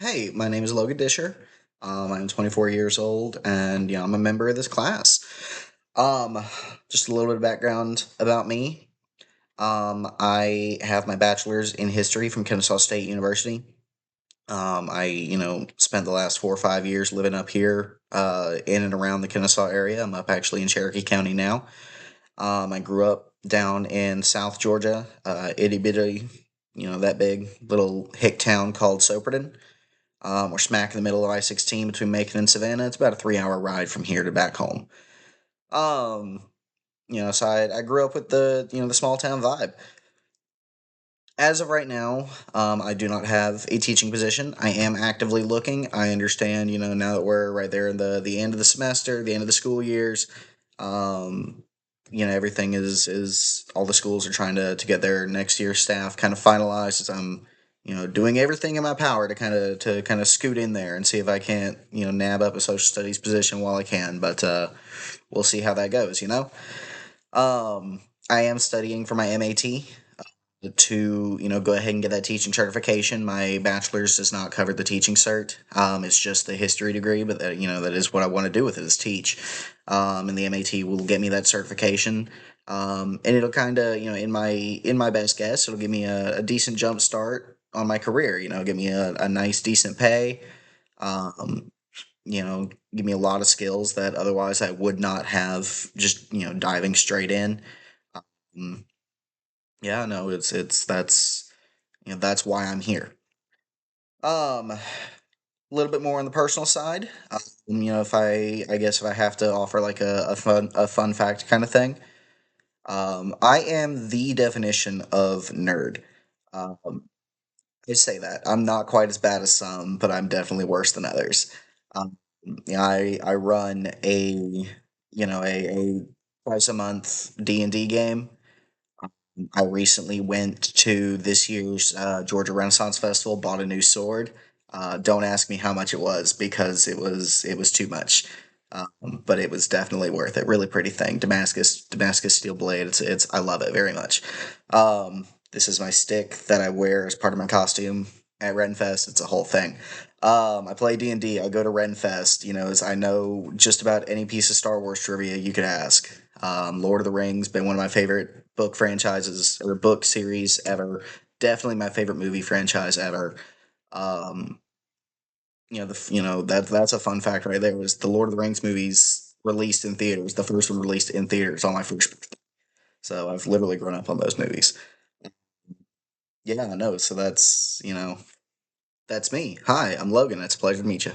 Hey, my name is Logan Disher. I'm 24 years old, and I'm a member of this class. Um, just a little bit of background about me. I have my bachelor's in history from Kennesaw State University. I spent the last 4 or 5 years living up here, in and around the Kennesaw area. I'm up actually in Cherokee County now. I grew up down in South Georgia, itty bitty, that big little hick town called Soperton. We're smack in the middle of I-16 between Macon and Savannah. It's about a 3 hour ride from here to back home. Um, so I grew up with the small town vibe. As of right now, I do not have a teaching position. I am actively looking. I understand, now that we're right there in the end of the semester, the end of the school years, um, everything is all the schools are trying to get their next year staff kind of finalized. As I'm, doing everything in my power to kind of scoot in there and see if I can't, nab up a social studies position while I can. But we'll see how that goes. I am studying for my MAT to go ahead and get that teaching certification. My bachelor's does not cover the teaching cert. It's just the history degree, but that is what I want to do with it is teach. And the MAT will get me that certification. And it'll kind of in my best guess, it'll give me a decent jump start on my career. Give me a nice decent pay. Um, give me a lot of skills that otherwise I would not have just diving straight in. Um, yeah, no, it's that's why I'm here. A little bit more on the personal side. If I guess if I have to offer like a fun fact kind of thing, I am the definition of nerd. Um, I say that I'm not quite as bad as some, but I'm definitely worse than others. Um, I run a twice a month D&D game. I recently went to this year's Georgia Renaissance Festival, bought a new sword. Don't ask me how much it was because it was too much, but it was definitely worth it. Really pretty thing, Damascus steel blade. It's I love it very much. This is my stick that I wear as part of my costume at Renfest. It's a whole thing. I play D&D. I go to Renfest. As I know just about any piece of Star Wars trivia you could ask. Lord of the Rings, been one of my favorite book franchises or book series ever. Definitely my favorite movie franchise ever. Um, that's a fun fact right there. Was the Lord of the Rings movies released in theaters? The first one released in theaters on my first birthday. So I've literally grown up on those movies. Yeah, I know. So that's me. Hi, I'm Logan. It's a pleasure to meet you.